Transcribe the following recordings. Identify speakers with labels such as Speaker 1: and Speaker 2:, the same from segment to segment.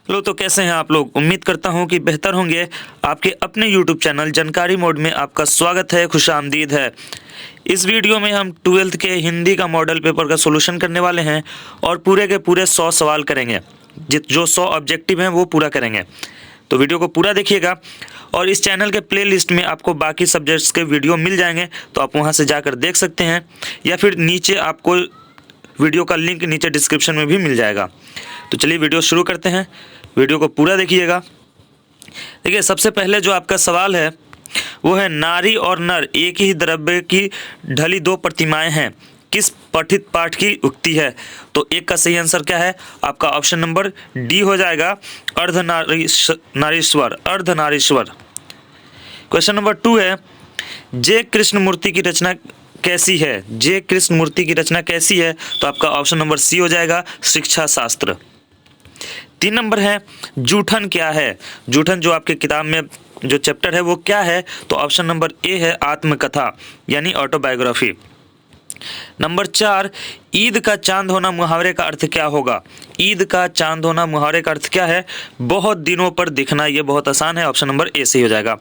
Speaker 1: Hello, तो कैसे हैं आप लोग। उम्मीद करता हूं कि बेहतर होंगे। आपके अपने YouTube चैनल जानकारी मोड में आपका स्वागत है, खुशामदीद है। इस वीडियो में हम 12th के हिंदी का मॉडल पेपर का सॉल्यूशन करने वाले हैं और पूरे के पूरे 100 सवाल करेंगे। जो 100 ऑब्जेक्टिव हैं वो पूरा करेंगे, तो वीडियो को पूरा देखिएगा। और इस चैनल के प्लेलिस्ट में आपको बाकी सब्जेक्ट्स के वीडियो मिल जाएंगे, तो आप वहां से जाकर देख सकते हैं, या फिर नीचे आपको वीडियो का लिंक नीचे डिस्क्रिप्शन में भी मिल जाएगा। तो चलिए वीडियो शुरू करते हैं, वीडियो को पूरा देखिएगा। देखिए, सबसे पहले जो आपका सवाल है वो है, नारी और नर एक ही द्रव्य की ढली दो प्रतिमाएं हैं, किस पठित पाठ की उक्ति है। तो एक का सही आंसर क्या है, आपका ऑप्शन नंबर डी हो जाएगा, अर्धनारीश्वर। अर्धनारीश्वर। क्वेश्चन नंबर 2 है, जे कृष्णमूर्ति की रचना कैसी है। जे कृष्णमूर्ति की रचना कैसी है, तो आपका ऑप्शन नंबर सी हो जाएगा, शिक्षा शास्त्र। 3 नंबर है, जूठन क्या है। जूठन जो आपके किताब में जो चैप्टर है वो क्या है, तो ऑप्शन नंबर ए है, आत्मकथा यानी ऑटोबायोग्राफी। नंबर 4, ईद का चांद होना मुहावरे का अर्थ क्या होगा। ईद का चांद होना मुहावरे का अर्थ क्या है, बहुत दिनों पर दिखना। ये बहुत आसान है, ऑप्शन नंबर ए सही हो जाएगा।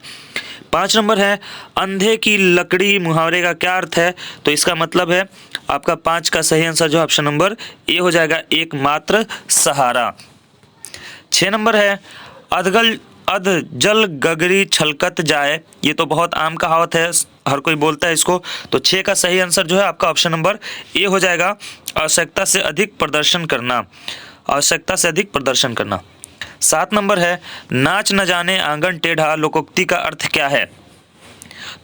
Speaker 1: 5 नंबर है, अंधे की लकड़ी मुहावरे का क्या अर्थ है, तो इसका मतलब है आपका 5 का सही आंसर जो ऑप्शन नंबर ए हो जाएगा, एकमात्र सहारा। 6 नंबर है, अध जल गगरी छलकत जाए। ये तो बहुत आम कहावत है, हर कोई बोलता है इसको। तो 6 का सही आंसर जो है आपका ऑप्शन नंबर ए हो जाएगा, आवश्यकता से अधिक प्रदर्शन करना। आवश्यकता से अधिक प्रदर्शन करना। 7 नंबर है, नाच न जाने आंगन टेढ़ा लोकोक्ति का अर्थ क्या है।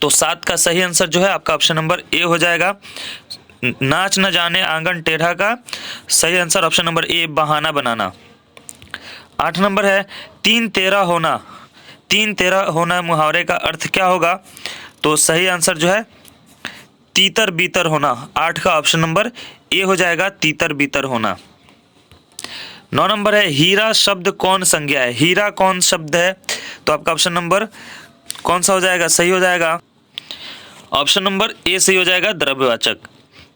Speaker 1: तो 7 का सही आंसर जो है आपका ऑप्शन नंबर ए हो जाएगा, नाच न जाने आंगन टेढ़ा का सही आंसर ऑप्शन नंबर ए, बहाना बनाना। 8 नंबर है, 3-13 होना। 3-13 होना मुहावरे का अर्थ क्या होगा, तो सही आंसर जो है तीतर बीतर होना। 8 का ऑप्शन नंबर ए हो जाएगा, तीतर बीतर होना। 9 नंबर है, हीरा शब्द कौन संज्ञा है। हीरा कौन शब्द है, तो आपका ऑप्शन नंबर कौन सा हो जाएगा, सही हो जाएगा, ऑप्शन नंबर ए सही हो जाएगा, द्रव्यवाचक।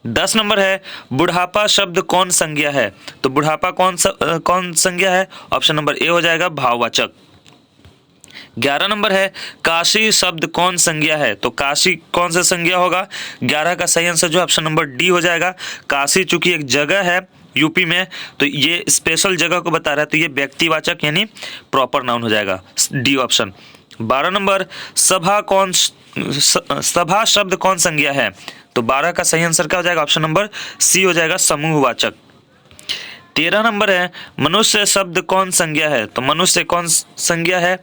Speaker 1: 10 नंबर है, बुढ़ापा शब्द कौन संज्ञा है। तो बुढ़ापा कौन संज्ञा है, ऑप्शन नंबर ए हो जाएगा, भाववाचक। 11 नंबर है, काशी शब्द कौन संज्ञा है। तो काशी कौन सा संज्ञा होगा, 11 का सही आंसर जो ऑप्शन नंबर डी हो जाएगा। काशी चूंकि एक जगह है यूपी में, तो ये स्पेशल जगह को बता रहा है, तो ये व्यक्तिवाचक यानी प्रॉपर नाउन हो जाएगा, डी ऑप्शन। 12 नंबर, सभा शब्द कौन संज्ञा है। तो 12 का सही आंसर क्या हो जाएगा, ऑप्शन नंबर सी हो जाएगा, समूहवाचक। 13 नंबर है, मनुष्य शब्द कौन संज्ञा है। तो मनुष्य कौन संज्ञा है,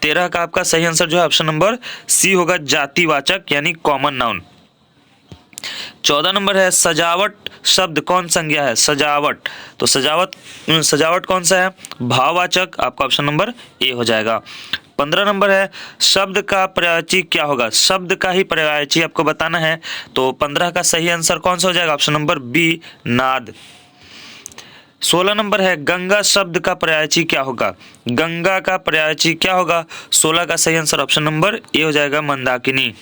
Speaker 1: 13 का आपका सही आंसर जो है ऑप्शन नंबर सी होगा, जातिवाचक यानी कॉमन नाउन। 14 नंबर है, सजावट शब्द कौन संज्ञा है। सजावट, तो सजावट कौन सा है, भाववाचक, आपका ऑप्शन नंबर ए हो जाएगा। 15 नंबर है, शब्द का पर्यायवाची क्या होगा। शब्द का ही पर्यायवाची आपको बताना है, तो 15 का सही आंसर कौन सा हो जाएगा, ऑप्शन नंबर बी, नाद। 16 नंबर है, गंगा शब्द का पर्यायवाची क्या होगा। गंगा का पर्यायवाची क्या होगा, 16 का सही आंसर ऑप्शन नंबर ए हो जाएगा, मंदाकिनी।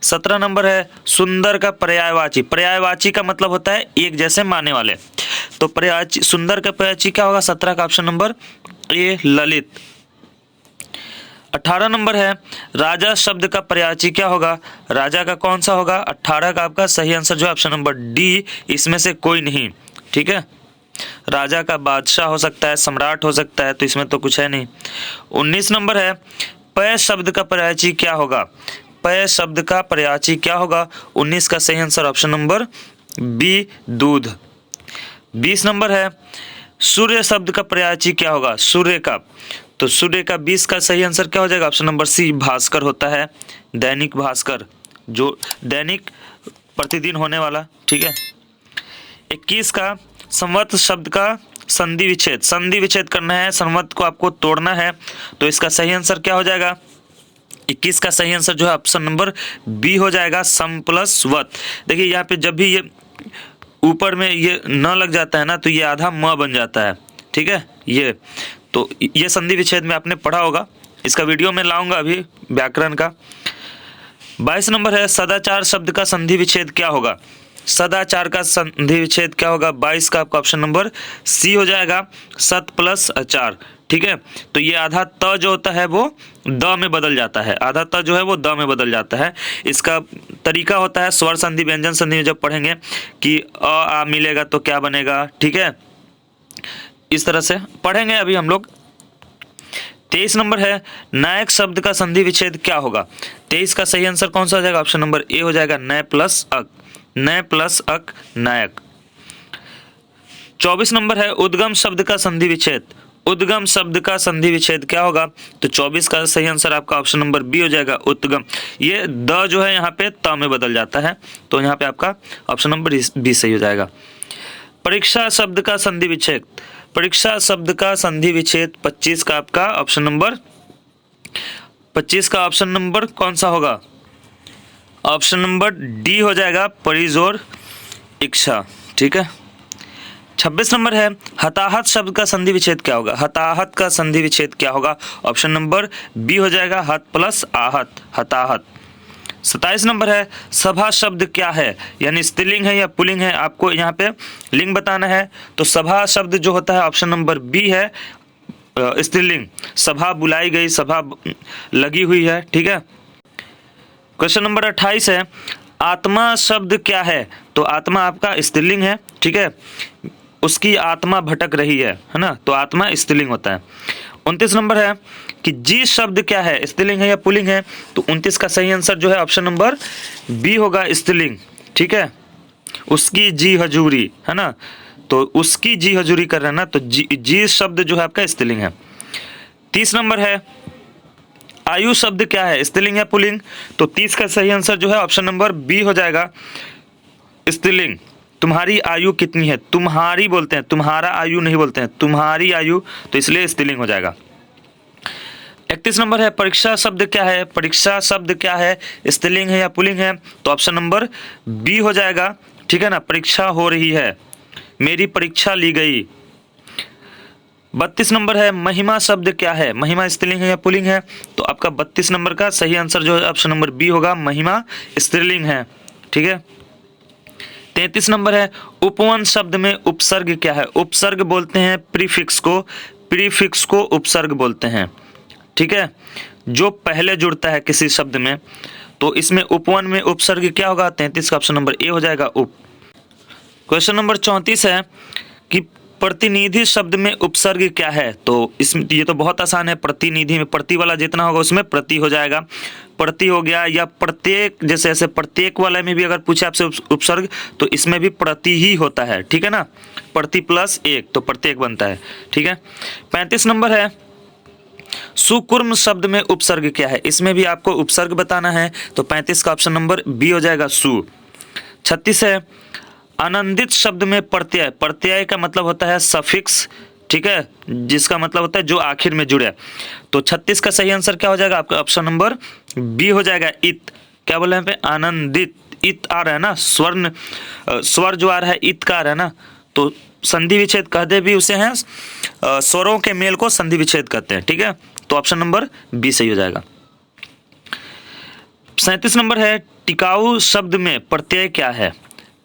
Speaker 1: 17 नंबर है, सुंदर का पर्यायवाची। पर्यायवाची का मतलब होता है एक जैसे माने वाले, तो पर्यायवाची सुंदर का पर्यायवाची क्या होगा, 17 का ऑप्शन नंबर ए, ललित। 18 नंबर है, राजा शब्द का पर्यायवाची क्या होगा। राजा का कौन सा होगा, 18 का आपका सही आंसर जो है ऑप्शन नंबर डी, इसमें से कोई नहीं। ठीक है, राजा का बादशाह हो सकता है, सम्राट हो सकता है, तो इसमें तो कुछ है नहीं। 19 नंबर है, पय शब्द का पर्यायवाची क्या होगा। पय शब्द का पर्यायवाची क्या होगा, 19 का सही आंसर ऑप्शन नंबर बी, दूध। 20 नंबर है, सूर्य शब्द का पर्यायवाची क्या होगा। सूर्य का, तो सूर्य का 20 का सही आंसर क्या हो जाएगा, ऑप्शन नंबर सी, भास्कर होता है, दैनिक भास्कर, जो दैनिक प्रतिदिन होने वाला। ठीक है। 21 का, संवत शब्द का संधि विच्छेद। संधि विच्छेद करना है, संवत को आपको तोड़ना है, तो इसका सही आंसर क्या हो जाएगा, 21 का सही आंसर जो है ऑप्शन नंबर बी हो जाएगा, सम प्लस वत। देखिए यहाँ पे जब भी ये ऊपर में ये न लग जाता है ना, तो ये आधा म बन जाता है। ठीक है, ये तो ये संधि विच्छेद में आपने पढ़ा होगा, इसका वीडियो में लाऊंगा अभी व्याकरण का। 22 नंबर है, सदाचार शब्द का संधि विच्छेद क्या होगा। सदाचार का संधि विच्छेद क्या होगा? 22 का आपका ऑप्शन नंबर सी हो जाएगा, सत प्लस आचार। ठीक है, तो ये आधा त जो होता है वो द में बदल जाता है, आधा त जो है वो द में बदल जाता है। इसका तरीका होता है स्वर संधि व्यंजन संधि में जब पढ़ेंगे कि अ आ मिलेगा तो क्या बनेगा। ठीक है, इस तरह से पढ़ेंगे अभी हम लोग। 23 नंबर है नायक शब्द का संधि विच्छेद क्या होगा? 23 का सही आंसर कौन सा हो जाएगा? ऑप्शन नंबर ए हो जाएगा, नय प्लस अक, नय प्लस अक नायक। 24 नंबर है उद्गम शब्द का संधि विच्छेद, उद्गम शब्द का संधि विच्छेद क्या होगा? तो 24 का सही आंसर आपका ऑप्शन नंबर बी हो जाएगा, उद्गम। ये द जो है यहाँ पे त में बदल जाता है, तो यहाँ पे आपका ऑप्शन नंबर बी सही हो जाएगा। परीक्षा शब्द का संधि विच्छेद, परीक्षा शब्द का संधि विच्छेद 25 का आपका ऑप्शन नंबर, 25 का ऑप्शन नंबर कौन सा होगा? ऑप्शन नंबर डी हो जाएगा, परिजोर इच्छा। ठीक है, 26 नंबर है हताहत शब्द का संधि विच्छेद क्या होगा? हताहत का संधि विच्छेद क्या होगा? ऑप्शन नंबर बी हो जाएगा, हत प्लस आहत, हताहत। 27 नंबर है सभा शब्द क्या है, यानी स्त्रीलिंग है या पुल्लिंग है, आपको यहाँ पे लिंग बताना है। तो सभा शब्द जो होता है ऑप्शन नंबर बी है, स्त्रीलिंग। सभा बुलाई गई, सभा लगी हुई है। ठीक है, क्वेश्चन नंबर 28 है आत्मा शब्द क्या है? तो आत्मा आपका स्त्रीलिंग है। ठीक है, उसकी आत्मा भटक रही है ना, तो आत्मा स्त्रीलिंग होता है। 29 नंबर है कि जी शब्द क्या है, स्त्रीलिंग है या पुल्लिंग है? तो 29 का सही आंसर जो है ऑप्शन नंबर बी होगा, स्त्रीलिंग। ठीक है, उसकी जी हजूरी है ना, तो उसकी जी हजूरी कर रहे हैं ना, तो जी शब्द जो है आपका स्त्रीलिंग है। 30 नंबर है आयु शब्द क्या है, स्त्रीलिंग या पुल्लिंग? तो 30 का सही आंसर जो है ऑप्शन नंबर बी हो जाएगा, स्त्रीलिंग। तुम्हारी आयु कितनी है? तुम्हारी बोलते हैं, तुम्हारा आयु नहीं बोलते हैं, तुम्हारी आयु, तो इसलिए स्त्रीलिंग हो जाएगा। 31 नंबर है परीक्षा शब्द क्या है? परीक्षा शब्द क्या है, स्त्रीलिंग है या पुल्लिंग है? तो ऑप्शन नंबर बी हो जाएगा। ठीक है ना, परीक्षा हो रही है, मेरी परीक्षा ली गई। 32 नंबर है महिमा शब्द क्या है? महिमा स्त्रीलिंग है या पुल्लिंग है? तो आपका 32 नंबर का सही आंसर जो है ऑप्शन नंबर बी होगा, महिमा स्त्रीलिंग है। ठीक है, 33 नंबर है उपवन शब्द में उपसर्ग क्या है? उपसर्ग बोलते हैं प्रीफिक्स को, प्रीफिक्स को उपसर्ग बोलते हैं। ठीक है, जो पहले जुड़ता है किसी शब्द में, तो इसमें उपवन में उपसर्ग क्या होगा? 33 का ऑप्शन नंबर ए हो जाएगा, उप। क्वेश्चन नंबर 34 है कि प्रतिनिधि शब्द में उपसर्ग क्या है? तो इसमें ये तो बहुत आसान है, प्रतिनिधि में प्रति वाला जितना होगा उसमें प्रति हो जाएगा, प्रति हो गया, या प्रत्येक, जैसे ऐसे प्रत्येक वाले में भी अगर पूछे आपसे उपसर्ग, तो इसमें भी प्रति ही होता है। ठीक है ना, प्रति प्लस एक, तो प्रत्येक बनता है। ठीक है, 35 नंबर है सुकुर्म शब्द में उपसर्ग क्या है? इसमें भी आपको उपसर्ग बताना है, तो 35 का ऑप्शन नंबर बी हो जाएगा, सु। 36 है आनंदित शब्द में प्रत्यय, प्रत्यय का मतलब होता है सफिक्स। ठीक है, जिसका मतलब होता है जो आखिर में जुड़े। तो 36 का सही आंसर क्या हो जाएगा? आपका ऑप्शन नंबर बी हो जाएगा, इत। क्या बोले यहाँ पे? आनंदित, इत आ रहा है ना, स्वर्ण स्वर जो आ रहा है इत का आ रहा है ना, तो संधि विच्छेद कहते भी उसे हैं, स्वरों के मेल को संधि विच्छेद कहते हैं। ठीक है, तो ऑप्शन नंबर बी सही हो जाएगा। 37 नंबर है टिकाऊ शब्द में प्रत्यय क्या है?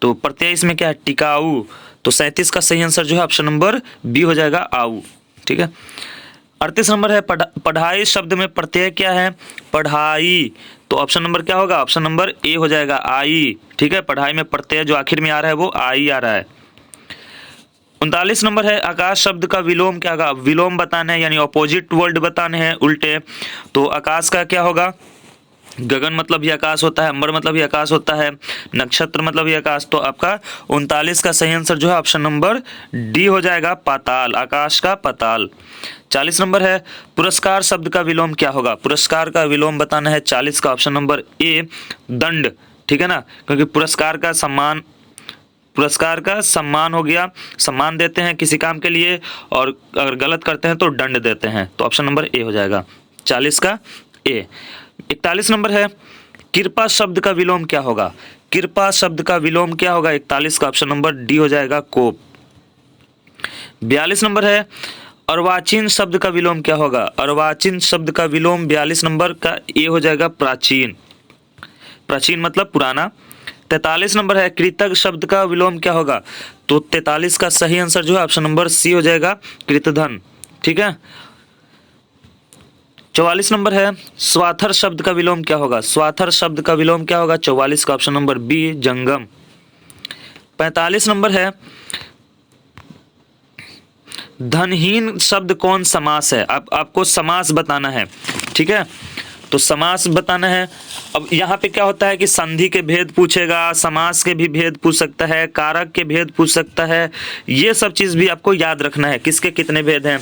Speaker 1: तो प्रत्यय इसमें क्या है? टिकाऊ। तो 37 का सही आंसर जो है ऑप्शन नंबर बी हो जाएगा, आऊ। ठीक है, 38 नंबर है पढ़ाई शब्द में प्रत्यय क्या है? पढ़ाई। तो ऑप्शन नंबर क्या होगा? ऑप्शन नंबर ए हो जाएगा, आई। ठीक है, पढ़ाई में प्रत्यय जो आखिर में आ रहा है वो आई आ रहा है। 39 नंबर है आकाश शब्द का विलोम क्या होगा? विलोम बताना है, यानी ऑपोजिट वर्ड बताने हैं, उल्टे। तो आकाश का क्या होगा? गगन मतलब भी आकाश होता है, अंबर मतलब भी आकाश होता है, नक्षत्र मतलब भी आकाश। तो आपका 39 का सही आंसर जो है ऑप्शन नंबर डी हो जाएगा, पाताल, आकाश का पाताल। 40 नंबर है पुरस्कार शब्द का विलोम क्या होगा? पुरस्कार का विलोम बताना है, 40 का ऑप्शन नंबर ए, दंड। ठीक है ना, क्योंकि पुरस्कार का सम्मान, पुरस्कार का सम्मान हो गया, सम्मान देते हैं किसी काम के लिए, और अगर गलत करते हैं तो दंड देते हैं। तो ऑप्शन नंबर ए हो जाएगा, 40 का ए। 41 नंबर है कृपा शब्द का विलोम क्या होगा? कृपा शब्द का विलोम क्या होगा? 41 का ऑप्शन नंबर डी हो जाएगा, कोप। 42 नंबर है अर्वाचीन शब्द का विलोम क्या होगा? अर्वाचीन शब्द का विलोम 42 नंबर का ए हो जाएगा, प्राचीन। प्राचीन मतलब पुराना। 43 नंबर है कृतज्ञ शब्द का विलोम क्या होगा? तो 43 का सही आंसर जो है ऑप्शन नंबर सी हो जाएगा, कृतधन। ठीक है। 44 नंबर है स्वाथर शब्द का विलोम क्या होगा? स्वाथर शब्द का विलोम क्या होगा? 44 का ऑप्शन नंबर बी, जंगम। 45 नंबर है धनहीन शब्द कौन समास है? आपको समास बताना है। ठीक है, तो समास बताना है। अब यहाँ पे क्या होता है कि संधि के भेद पूछेगा, समास के भी भेद पूछ सकता है, कारक के भेद पूछ सकता है। ये सब चीज़ भी आपको याद रखना है, किसके कितने भेद हैं।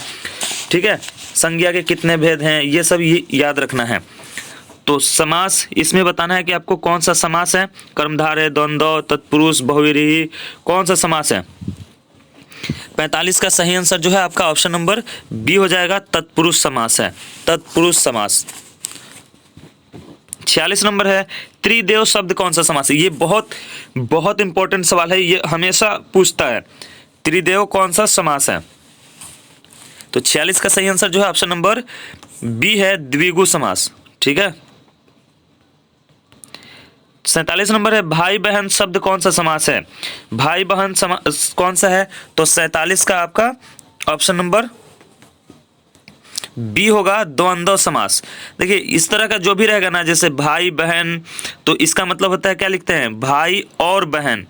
Speaker 1: ठीक है, संज्ञा के कितने भेद हैं, ये सब याद रखना है। तो समास इसमें बताना है कि आपको कौन सा समास है, कर्मधारय, द्वंद्व, तत्पुरुष, बहुव्रीहि, कौन सा समास है। 45 का सही आंसर जो है आपका ऑप्शन नंबर बी हो जाएगा, तत्पुरुष समास है, तत्पुरुष समास। 46 नंबर है त्रिदेव शब्द कौन सा समास है? ये बहुत इंपॉर्टेंट सवाल है, ये हमेशा पूछता है। त्रिदेव कौन सा समास है? तो 46 का सही आंसर जो है ऑप्शन नंबर बी है, द्विगु समास। ठीक है। 47 नंबर है भाई बहन शब्द कौन सा समास है? भाई बहन समास कौन सा है? तो 47 का आपका ऑप्शन नंबर बी होगा, द्वंद्व समास। देखिए इस तरह का जो भी रहेगा ना, जैसे भाई बहन, तो इसका मतलब होता है क्या लिखते हैं, भाई और बहन।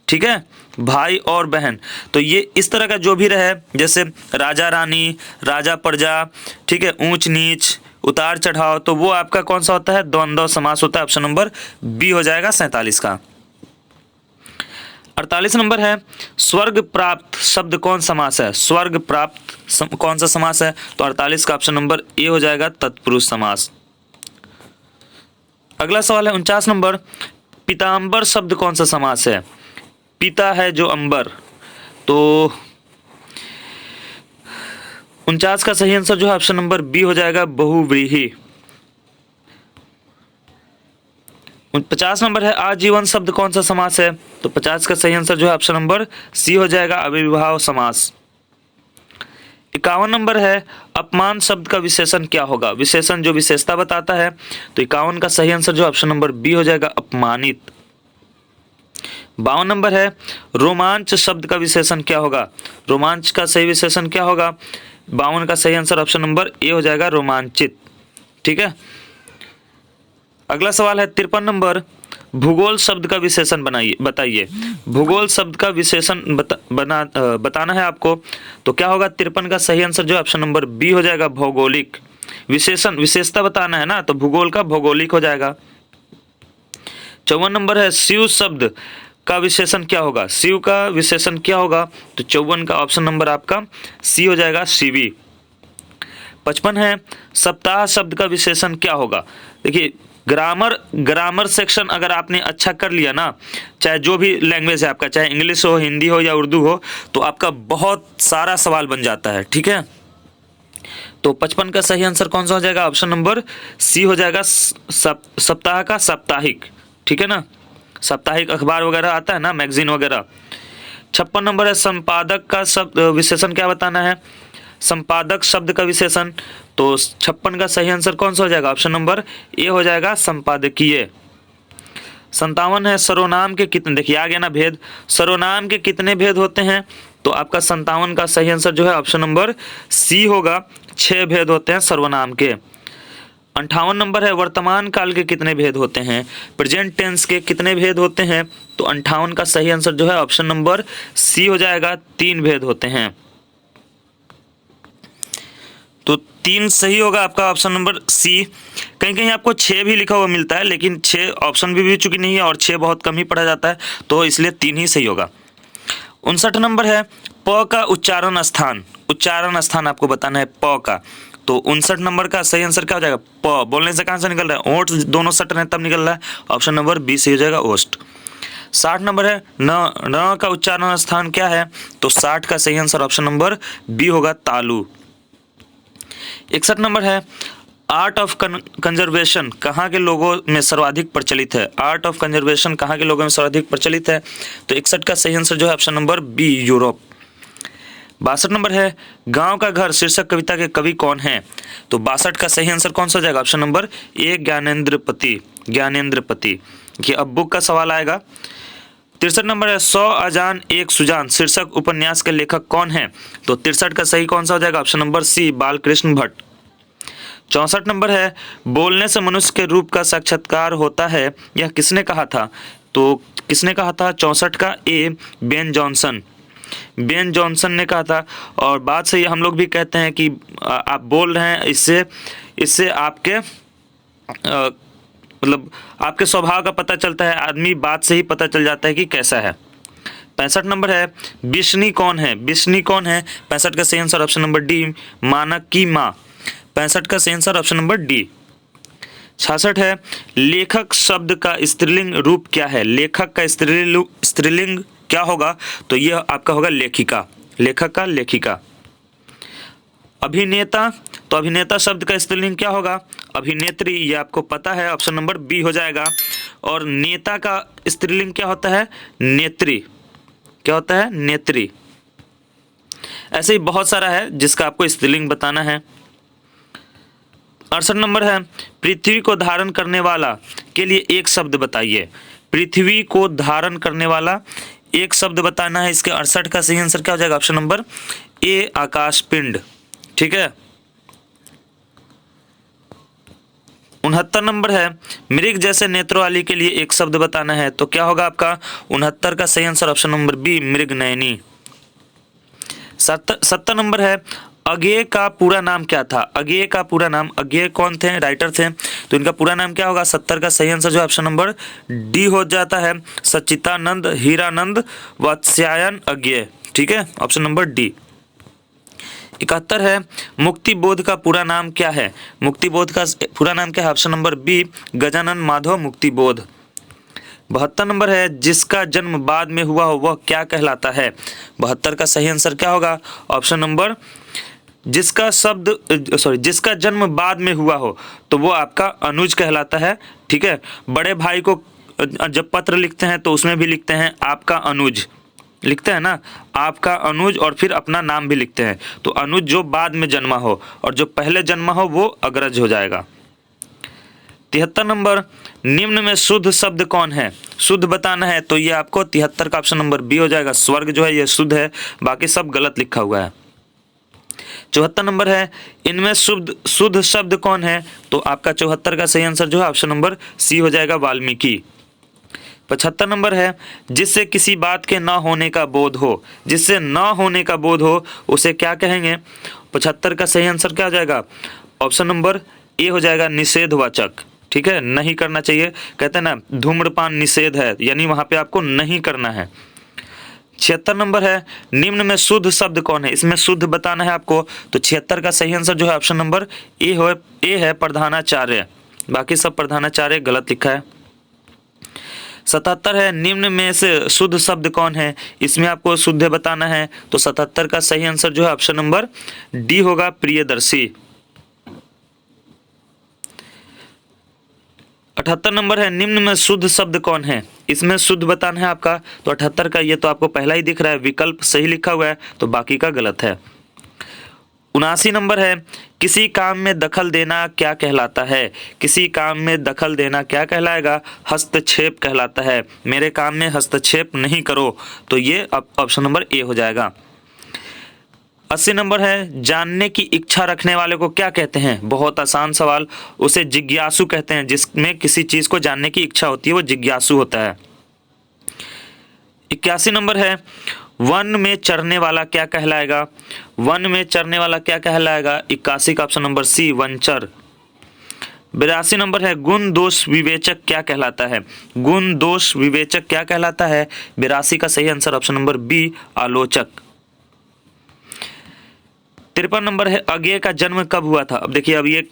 Speaker 1: ठीक है, भाई और बहन। तो ये इस तरह का जो भी रहे, जैसे राजा रानी, राजा प्रजा, ठीक है, ऊंच नीच, उतार चढ़ाव, तो वो आपका कौन सा होता है, द्वंद्व समास होता है। ऑप्शन नंबर बी हो जाएगा 47 का। 48 नंबर है स्वर्ग प्राप्त शब्द कौन समास है? स्वर्ग प्राप्त कौन सा समास है? तो 48 का ऑप्शन नंबर ए हो जाएगा, तत्पुरुष समास। अगला सवाल है 49 नंबर, पीताम्बर शब्द कौन सा समास है? पिता है जो अंबर, तो 49 का सही आंसर जो है ऑप्शन नंबर बी हो जाएगा, बहुव्रीहि। 50 नंबर है आजीवन शब्द कौन सा समास है? तो 50 का सही आंसर जो है ऑप्शन नंबर सी हो जाएगा, अविर्भाव समास। 51 नंबर है अपमान शब्द का विशेषण क्या होगा? विशेषण जो विशेषता बताता है, तो 51 का सही आंसर जो है ऑप्शन नंबर बी हो जाएगा, अपमानित। 52 नंबर है रोमांच शब्द का विशेषण क्या होगा? रोमांच का सही विशेषण क्या होगा? 52 का सही आंसर ऑप्शन नंबर ए हो जाएगा, रोमांचित। ठीक है। अगला सवाल है 53 नंबर, भूगोल शब्द का विशेषण बताइए। भूगोल शब्द का विशेषण बताना है आपको, तो क्या होगा? 53 का सही आंसर जो है ऑप्शन नंबर बी हो जाएगा, भौगोलिक। विशेषण विशेषता बताना है ना, तो भूगोल का भौगोलिक हो जाएगा। 54 नंबर है शिव शब्द का विशेषण क्या होगा? शिव का विशेषण क्या होगा? तो 54 का ऑप्शन नंबर आपका सी हो जाएगा, शिवी। 55 है सप्ताह शब्द का विशेषण क्या होगा? देखिए ग्रामर सेक्शन अगर आपने अच्छा कर लिया ना, चाहे जो भी लैंग्वेज है आपका, चाहे इंग्लिश हो, हिंदी हो या उर्दू हो, तो आपका बहुत सारा सवाल बन जाता है। ठीक है, तो 55 का सही आंसर कौन सा हो जाएगा? ऑप्शन नंबर सी हो जाएगा, सप्ताह का साप्ताहिक। ठीक है ना, साप्ताहिक अखबार वगैरह आता है ना, मैगजीन वगैरह। 56 नंबर है संपादक का शब्द विशेषण क्या बताना है? संपादक शब्द का विशेषण, तो 56 का सही आंसर कौन सा हो जाएगा? ऑप्शन नंबर ए हो जाएगा, संपादकीय। 57 है सर्वनाम के कितने, देखिए आ गया ना भेद, सर्वनाम के कितने भेद होते हैं? तो आपका 57 का सही आंसर जो है ऑप्शन नंबर सी होगा, 6 भेद होते हैं सर्वनाम के। 58 नंबर है वर्तमान काल के कितने भेद होते हैं? प्रेजेंट टेंस के कितने भेद होते हैं? तो 58 का सही आंसर जो है ऑप्शन नंबर सी हो जाएगा, 3 भेद होते हैं। तो 3 सही होगा आपका ऑप्शन नंबर सी। कहीं कहीं आपको 6 भी लिखा हुआ मिलता है, लेकिन 6 ऑप्शन भी चुकी नहीं है और 6 बहुत कम ही पढ़ा जाता है, तो इसलिए 3 ही सही होगा। 59 नंबर है प का उच्चारण स्थान, उच्चारण स्थान आपको बताना है प का, तो 59 नंबर का सही आंसर क्या हो जाएगा? प। बोलने से कहाँ से निकल रहा है? ओठ दोनों सट रहे हैं तब निकल रहा है, ऑप्शन नंबर बी सही हो जाएगा, ओस्ट। 60 नंबर है न का उच्चारण स्थान क्या है? तो 60 का सही आंसर ऑप्शन नंबर बी होगा, तालु। 61 नंबर है आर्ट ऑफ कंजर्वेशन कहाँ के लोगों में सर्वाधिक प्रचलित है? आर्ट ऑफ कंजर्वेशन कहाँ के लोगों में सर्वाधिक प्रचलित है? तो 61 का सही आंसर जो है ऑप्शन नंबर बी, यूरोप। 62 नंबर है गांव का घर शीर्षक कविता के कवि कौन है? तो 62 का सही आंसर कौन सा हो जाएगा? Option number A, Gyanendrapati, Gyanendrapati. कि अब बुक का सवाल आएगा। 63 नंबर है 100 अजान एक सुजान शीर्षक उपन्यास के लेखक कौन है? तो 63 का सही कौन सा हो जाएगा? Option number C, Balkrishna Bhatt. 64 number है बोलने से मनुष्य के रूप का साक्षात्कार होता है, यह किसने कहा था? तो किसने कहा था 64 का? ए, बेन जॉनसन। बेन जॉनसन ने कहा था। और बात सही, हम लोग भी कहते हैं कि आप बोल रहे हैं, इससे आपके मतलब आपके स्वभाव का पता चलता है, आदमी बात से ही पता चल जाता है कि कैसा है। 65 नंबर है बिश्नी कौन है? बिश्नी कौन है? 65 का सही आंसर ऑप्शन नंबर डी, मानक की माँ। 65 का सही आंसर ऑप्शन नंबर डी। 66 है लेखक शब्द का स्त्रीलिंग रूप क्या है? लेखक का स्त्रीलिंग क्या होगा? तो यह आपका होगा लेखिका, लेखक का लेखिका। अभिनेता, तो अभिनेता शब्द का स्त्रीलिंग क्या होगा? अभिनेत्री, ये आपको पता है, ऑप्शन नंबर बी हो जाएगा। और नेता का स्त्रीलिंग क्या होता है? नेत्री। क्या होता है? नेत्री। ऐसे ही बहुत सारा है जिसका आपको स्त्रीलिंग बताना है। 68 नंबर है पृथ्वी को धारण करने वाला के लिए एक शब्द बताइए। पृथ्वी को धारण करने वाला एक शब्द बताना है। इसके 68 का सही आंसर क्या हो जाएगा? ऑप्शन नंबर ए, आकाश पिंड। ठीक है। 69 नंबर है मृग जैसे नेत्रों वाली के लिए एक शब्द बताना है। तो क्या होगा आपका? 69 का सही आंसर ऑप्शन नंबर बी, मृग नयनी। 70 नंबर है अज्ञेय का पूरा नाम क्या था? अज्ञेय का पूरा नाम, अज्ञेय कौन थे? राइटर थे, तो इनका पूरा नाम क्या होगा? 70 का सही आंसर जो ऑप्शन नंबर डी हो जाता है, सच्चिदानंद हीरानंद वात्स्यायन अज्ञेय। ठीक है, ऑप्शन नंबर डी। 71 है मुक्ति बोध का पूरा नाम क्या है? मुक्ति बोध का पूरा नाम क्या है? Option number B, Gajanan Madhav Muktibodh. 72 number है जिसका जन्म बाद में हुआ हो वह क्या कहलाता है? 72 का सही आंसर क्या होगा? ऑप्शन नंबर जिसका जन्म बाद में हुआ हो तो वो आपका अनुज कहलाता है। ठीक है। बड़े भाई को जब पत्र लिखते हैं तो उसमें भी लिखते हैं आपका अनुज, लिखते हैं ना, आपका अनुज, और फिर अपना नाम भी लिखते हैं। तो अनुज जो बाद में जन्मा हो और जो पहले जन्मा हो वो अग्रज हो जाएगा। 73 नंबर निम्न में शुद्ध शब्द कौन है? शुद्ध बताना है, तो ये आपको 73 का ऑप्शन नंबर बी हो जाएगा, स्वर्ग जो है ये शुद्ध है, बाकी सब गलत लिखा हुआ है। 74 नंबर है इनमें शुद्ध शब्द कौन है? तो आपका 74 का सही आंसर जो है ऑप्शन नंबर सी हो जाएगा, वाल्मीकि। 75 नंबर है जिससे किसी बात के ना होने का बोध हो, जिससे ना होने का बोध हो उसे क्या कहेंगे? 75 का सही आंसर क्या हो जाएगा? ऑप्शन नंबर ए हो जाएगा, निषेधवाचक। ठीक है, नहीं करना चाहिए, कहते हैं ना धूम्रपान निषेध है, यानी वहां पे आपको नहीं करना है। 76 नंबर है निम्न में शुद्ध शब्द कौन है? इसमें शुद्ध बताना है आपको, तो 76 का सही आंसर जो है ऑप्शन नंबर ए है, प्रधानाचार्य, बाकी सब प्रधानाचार्य गलत लिखा है। 77 है निम्न में से शुद्ध शब्द कौन है? इसमें आपको शुद्ध बताना है, तो 77 का सही आंसर जो है ऑप्शन नंबर डी होगा, प्रियदर्शी। 78 नंबर है निम्न में शुद्ध शब्द कौन है? इसमें शुद्ध बताना है आपका, तो 78 का ये तो आपको पहला ही दिख रहा है, विकल्प सही लिखा हुआ है, तो बाकी का गलत है। 79 नंबर है किसी काम में दखल देना क्या कहलाता है? किसी काम में दखल देना क्या कहलाएगा? हस्तक्षेप कहलाता है। मेरे काम में हस्तक्षेप नहीं करो, तो ये ऑप्शन नंबर ए हो जाएगा। 80 नंबर है जानने की इच्छा रखने वाले को क्या कहते हैं? बहुत आसान सवाल, उसे जिज्ञासु कहते हैं। जिसमें किसी चीज को जानने की इच्छा होती है वो जिज्ञासु होता है। 81 नंबर है वन में चरने वाला क्या कहलाएगा? वन में चरने वाला क्या कहलाएगा? 81 का ऑप्शन नंबर सी, वनचर। 82 नंबर है गुण दोष विवेचक क्या कहलाता है? गुण दोष विवेचक क्या कहलाता है? 82 का सही आंसर ऑप्शन नंबर बी, आलोचक। 53 नंबर है अज्ञेय का जन्म कब हुआ था? अब देखिए, अब ये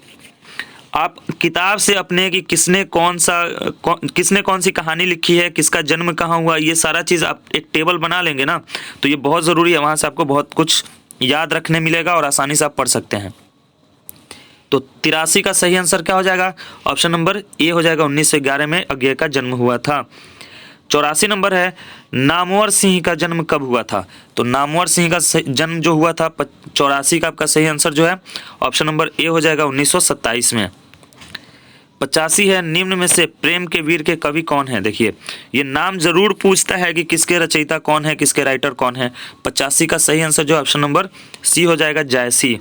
Speaker 1: आप किताब से अपने कि किसने कौन सी कहानी लिखी है, किसका जन्म कहाँ हुआ, ये सारा चीज़ आप एक टेबल बना लेंगे ना, तो ये बहुत ज़रूरी है। वहाँ से आपको बहुत कुछ याद रखने मिलेगा और आसानी से आप पढ़ सकते हैं। तो 83 का सही आंसर क्या हो जाएगा? ऑप्शन नंबर ए हो जाएगा, 1911 में अज्ञेय का जन्म हुआ था। 84 नंबर है नामवर सिंह का जन्म कब हुआ था? तो नामवर सिंह का जन्म जो हुआ था 84 का आपका सही आंसर जो है ऑप्शन नंबर ए हो जाएगा, 1927 में। 85 है, निम्न में से प्रेम के वीर के कवि कौन है। देखिए ये नाम जरूर पूछता है कि किसके रचयिता कौन है, किसके राइटर कौन है। 85 का सही आंसर जो ऑप्शन नंबर सी हो जाएगा, जायसी।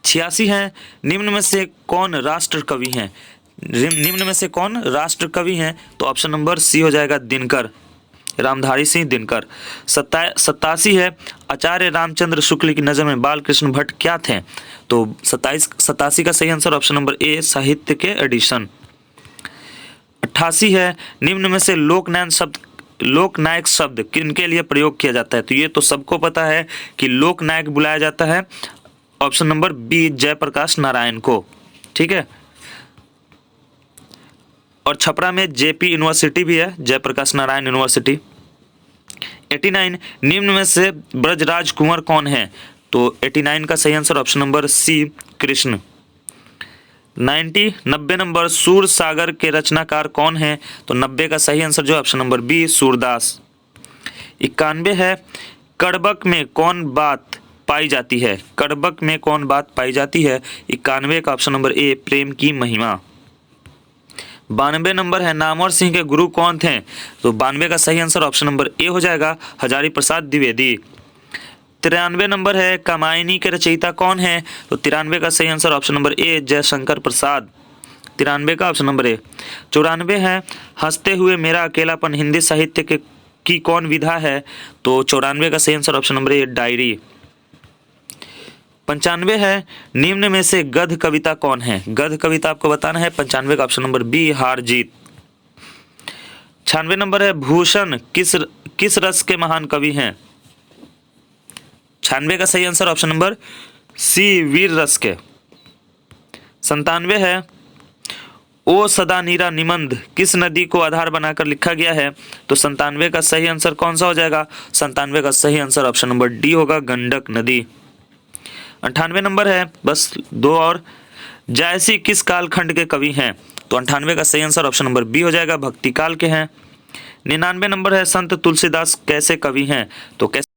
Speaker 1: 86 है, निम्न में से कौन राष्ट्र कवि हैं। निम्न में से कौन राष्ट्र कवि हैं, तो ऑप्शन नंबर सी हो जाएगा, दिनकर, रामधारी सिंह दिनकर। 87 है, आचार्य रामचंद्र शुक्ल की नज़र में बाल कृष्ण भट्ट क्या थे। तो 87 का सही आंसर ऑप्शन नंबर ए, साहित्य के एडिशन। 88 है, निम्न में से लोकनायक शब्द किनके लिए प्रयोग किया जाता है। तो ये तो सबको पता है कि लोकनायक बुलाया जाता है, option number B, Jayaprakash Narayan को। ठीक है, और छपरा में जेपी यूनिवर्सिटी भी है, जयप्रकाश नारायण यूनिवर्सिटी। 89, निम्न में से ब्रजराज कुंवर कौन है। तो 89 का सही answer option number C, Krishna. 90 number, Sur Sagar के रचनाकार कौन है। तो 90 का सही आंसर जो ऑप्शन नंबर बी, सूरदास। 91 है, कड़बक में कौन बात पाई जाती है। कड़बक में कौन बात पाई जाती है। 91 का ऑप्शन नंबर ए, प्रेम की महिमा। 92 नंबर है, नामवर सिंह के गुरु कौन थे। तो 92 का सही आंसर ऑप्शन नंबर ए हो जाएगा, हजारी प्रसाद द्विवेदी। 93 नंबर है, कामायनी के रचयिता कौन है। तो 93 का सही answer option number A, Jaishankar Prasad. 93 का ऑप्शन नंबर ए। 94 है, हंसते हुए मेरा अकेलापन हिंदी साहित्य की कौन विधा है। तो 94 का सही आंसर ऑप्शन नंबर ए, डायरी। 95 है, निम्न में से गद्य कविता कौन है। गद्य कविता आपको बताना है। 95 का ऑप्शन नंबर बी, हार जीत। 96 नंबर है, भूषण किस रस के महान कवि हैं। 96 का सही आंसर ऑप्शन नंबर सी, वीर रस के। 97 है, ओ सदा नीरा निबंध किस नदी को आधार बनाकर लिखा गया है। तो 97 का सही आंसर कौन सा हो जाएगा। 97 का सही आंसर ऑप्शन नंबर डी होगा, गंडक नदी। 98 नंबर है, बस दो और, जायसी किस कालखंड के कवि हैं। तो 98 का सही आंसर ऑप्शन नंबर बी हो जाएगा, भक्ति काल के हैं। 99 नंबर है, संत तुलसीदास कैसे कवि हैं। तो कैसे